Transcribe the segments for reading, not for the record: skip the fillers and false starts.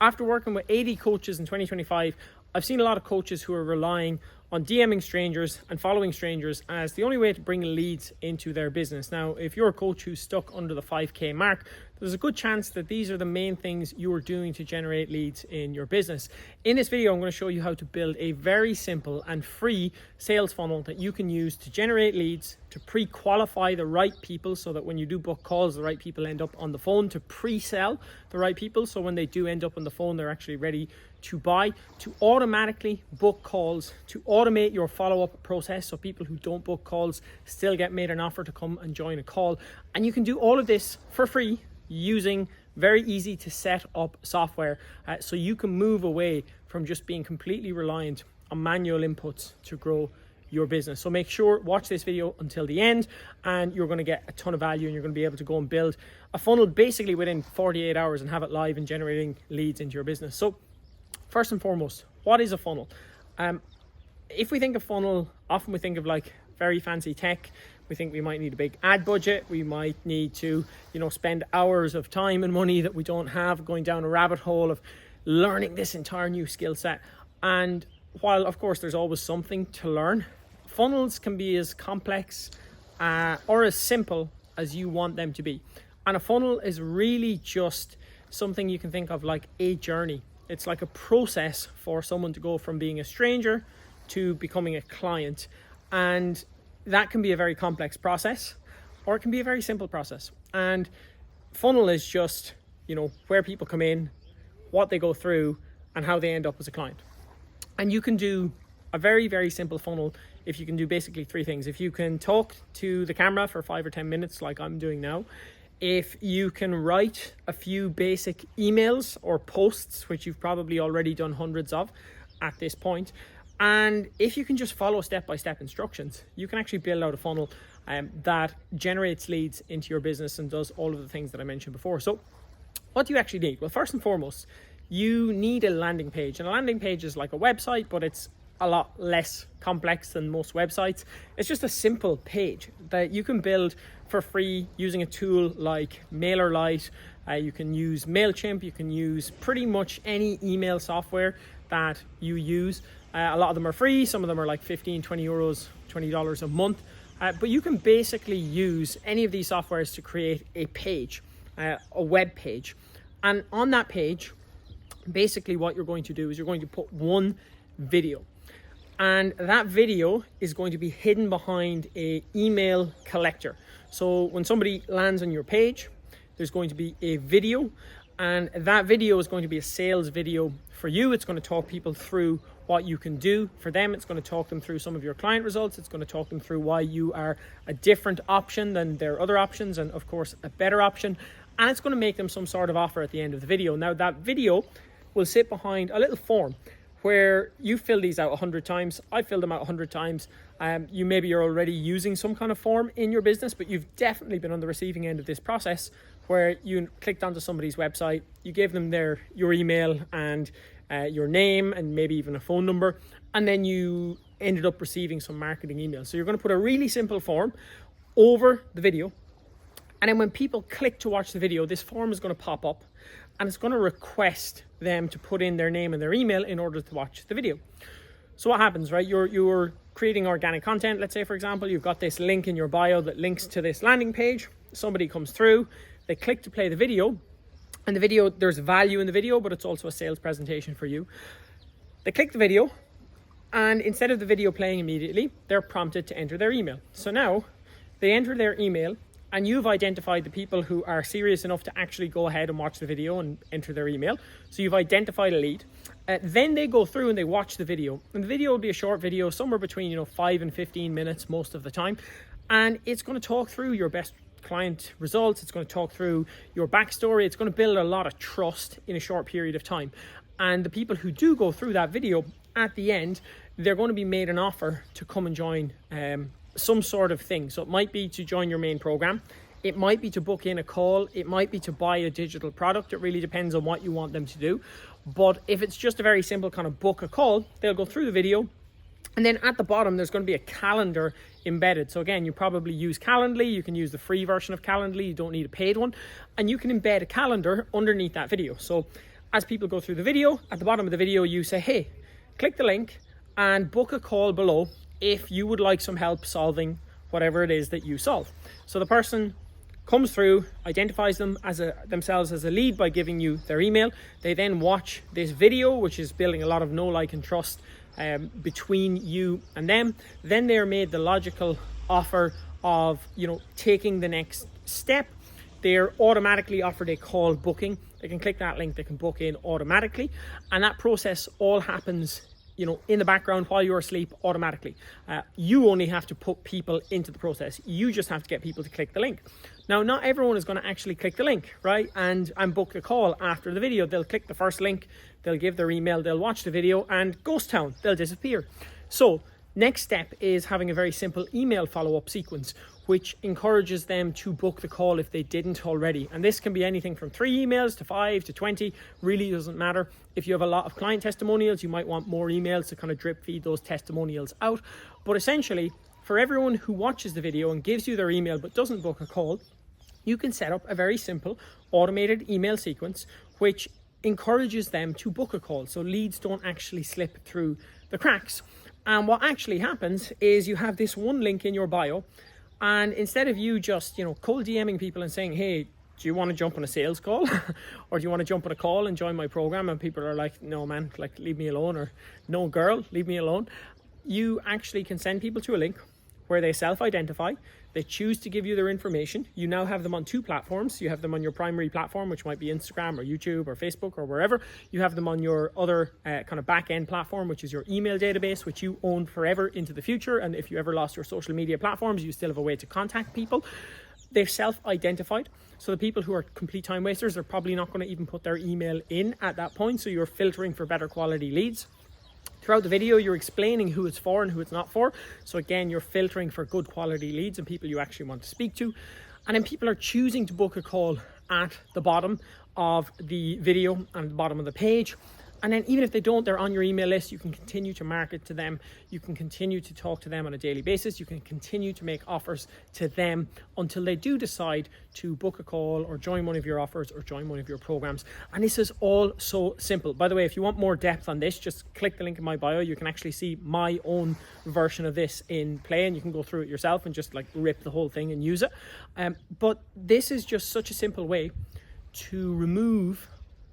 After working with 80 coaches in 2025, I've seen a lot of coaches who are relying on DMing strangers and following strangers as the only way to bring leads into their business. Now, if you're a coach who's stuck under the 5K mark, there's a good chance that these are the main things you are doing to generate leads in your business. In this video, I'm going to show you how to build a very simple and free sales funnel that you can use to generate leads, to pre-qualify the right people so that when you do book calls, the right people end up on the phone, to pre-sell the right people so when they do end up on the phone, they're actually ready to buy, to automatically book calls, to automate your follow-up process so people who don't book calls still get made an offer to come and join a call. And you can do all of this for free using very easy to set up software, so you can move away from just being completely reliant on manual inputs to grow your business. So make sure watch this video until the end and you're going to get a ton of value, and you're going to be able to go and build a funnel basically within 48 hours and have it live and generating leads into your business. So first and foremost, what is a funnel? If we think of funnel, often we think of like very fancy tech. We think we might need a big ad budget. We might need to, spend hours of time and money that we don't have going down a rabbit hole of learning this entire new skill set. And while of course there's always something to learn, funnels can be as complex or as simple as you want them to be. And a funnel is really just something you can think of like a journey. It's like a process for someone to go from being a stranger to becoming a client. And that can be a very complex process, or it can be a very simple process. And funnel is just, where people come in, what they go through, and how they end up as a client. And you can do a very, very simple funnel if you can do basically three things. If you can talk to the camera for 5 or 10 minutes like I'm doing now, if you can write a few basic emails or posts, which you've probably already done hundreds of at this point, and if you can just follow step-by-step instructions, you can actually build out a funnel that generates leads into your business and does all of the things that I mentioned before. So what do you actually need? Well, first and foremost, you need a landing page. And a landing page is like a website, but it's a lot less complex than most websites. It's just a simple page that you can build for free using a tool like MailerLite. You can use MailChimp. You can use pretty much any email software that you use. A lot of them are free. Some of them are like 15, 20 euros, $20 a month. But you can basically use any of these softwares to create a page, a web page. And on that page, basically what you're going to do is you're going to put one video. And that video is going to be hidden behind a email collector. So when somebody lands on your page, there's going to be a video, and that video is going to be a sales video for you. It's going to talk people through what you can do for them. It's going to talk them through some of your client results. It's going to talk them through why you are a different option than their other options, and of course a better option. And it's going to make them some sort of offer at the end of the video. Now that video will sit behind a little form where you fill these out 100 times. I filled them out 100 times. You're already using some kind of form in your business, but you've definitely been on the receiving end of this process where you clicked onto somebody's website, you gave them your email and your name and maybe even a phone number, and then you ended up receiving some marketing emails. So you're going to put a really simple form over the video, and then when people click to watch the video, this form is going to pop up and it's going to request them to put in their name and their email in order to watch the video. So what happens, right? You're creating organic content. Let's say, for example, you've got this link in your bio that links to this landing page. Somebody comes through, they click to play the video, and the video, there's value in the video, but it's also a sales presentation for you. They click the video, and instead of the video playing immediately, they're prompted to enter their email. So now they enter their email, and you've identified the people who are serious enough to actually go ahead and watch the video and enter their email. So you've identified a lead. Then they go through and they watch the video. And the video will be a short video, somewhere between 5 and 15 minutes most of the time. And it's going to talk through your best client results. It's going to talk through your backstory. It's going to build a lot of trust in a short period of time. And the people who do go through that video, at the end, they're going to be made an offer to come and join some sort of thing. So it might be to join your main program. It might be to book in a call. It might be to buy a digital product. It really depends on what you want them to do. But if it's just a very simple kind of book a call, they'll go through the video. And then at the bottom, there's going to be a calendar embedded. So again, you probably use Calendly. You can use the free version of Calendly. You don't need a paid one. And you can embed a calendar underneath that video. So as people go through the video, at the bottom of the video, you say, hey, click the link and book a call below if you would like some help solving whatever it is that you solve. So the person comes through, identifies themselves as a lead by giving you their email. They then watch this video, which is building a lot of know, like, and trust between you and them. Then they are made the logical offer of, taking the next step. They're automatically offered a call booking. They can click that link, they can book in automatically. And that process all happens in the background while you're asleep automatically. You only have to put people into the process. You just have to get people to click the link. Now, not everyone is going to actually click the link, right? And book a call after the video. They'll click the first link, they'll give their email, they'll watch the video, and ghost town, they'll disappear. So next step is having a very simple email follow-up sequence, which encourages them to book the call if they didn't already. And this can be anything from 3 emails to 5 to 20, really doesn't matter. If you have a lot of client testimonials, you might want more emails to kind of drip feed those testimonials out. But essentially, for everyone who watches the video and gives you their email but doesn't book a call, you can set up a very simple automated email sequence which encourages them to book a call, so leads don't actually slip through the cracks. And what actually happens is you have this one link in your bio, and instead of you just, cold DMing people and saying, hey, do you want to jump on a sales call? Or do you want to jump on a call and join my program? And people are like, no, man, leave me alone. Or no, girl, leave me alone. You actually can send people to a link where they self-identify. They choose to give you their information. You now have them on 2 platforms. You have them on your primary platform, which might be Instagram or YouTube or Facebook or wherever. You have them on your other kind of back-end platform, which is your email database, which you own forever into the future. And if you ever lost your social media platforms, you still have a way to contact people. They're self-identified. So the people who are complete time wasters are probably not going to even put their email in at that point. So you're filtering for better quality leads. Throughout the video, you're explaining who it's for and who it's not for. So again, you're filtering for good quality leads and people you actually want to speak to. And then people are choosing to book a call at the bottom of the video and the bottom of the page. And then even if they don't, they're on your email list. You can continue to market to them. You can continue to talk to them on a daily basis. You can continue to make offers to them until they do decide to book a call or join one of your offers or join one of your programs. And this is all so simple. By the way, if you want more depth on this, just click the link in my bio. You can actually see my own version of this in play, and you can go through it yourself and just rip the whole thing and use it. But this is just such a simple way to remove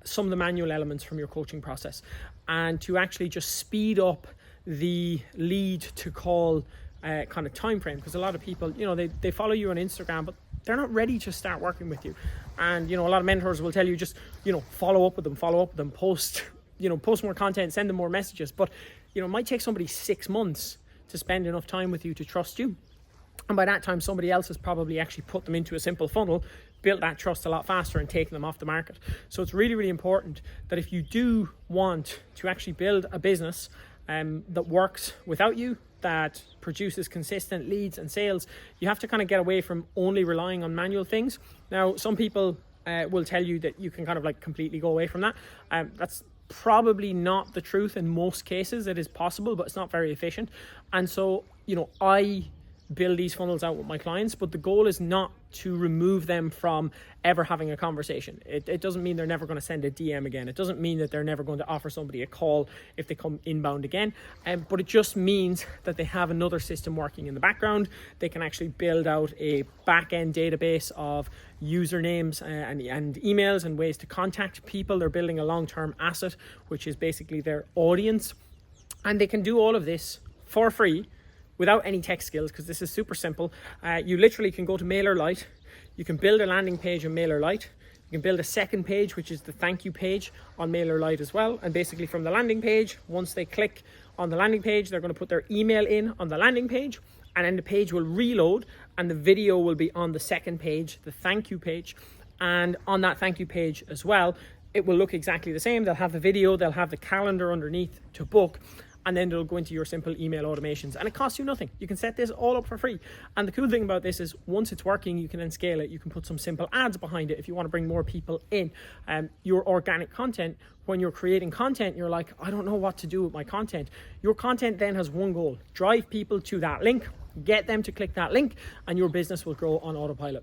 some of the manual elements from your coaching process and to actually just speed up the lead to call kind of time frame. Because a lot of people, they follow you on Instagram, but they're not ready to start working with you. And a lot of mentors will tell you just follow up with them, post more content, send them more messages. But it might take somebody 6 months to spend enough time with you to trust you. And by that time, somebody else has probably actually put them into a simple funnel, built that trust a lot faster and taken them off the market. So it's really, really important that if you do want to actually build a business that works without you, that produces consistent leads and sales, you have to kind of get away from only relying on manual things. Now, some people will tell you that you can kind of completely go away from that. That's probably not the truth in most cases. It is possible, but it's not very efficient. And so, I build these funnels out with my clients, but the goal is not to remove them from ever having a conversation. It doesn't mean they're never going to send a DM again. It doesn't mean that they're never going to offer somebody a call if they come inbound again. But it just means that they have another system working in the background. They can actually build out a back-end database of usernames and emails and ways to contact people. They're building a long-term asset, which is basically their audience. And they can do all of this for free without any tech skills, because this is super simple. You literally can go to MailerLite. You can build a landing page on MailerLite. You can build a second page, which is the thank you page on MailerLite as well. And basically from the landing page, once they click on the landing page, they're going to put their email in on the landing page, and then the page will reload and the video will be on the second page, the thank you page. And on that thank you page as well, it will look exactly the same. They'll have the video, they'll have the calendar underneath to book, and then it'll go into your simple email automations, and it costs you nothing. You can set this all up for free. And the cool thing about this is once it's working, you can then scale it. You can put some simple ads behind it if you want to bring more people in. Your organic content, when you're creating content, you're like, I don't know what to do with my content. Your content then has one goal: drive people to that link, get them to click that link, and your business will grow on autopilot.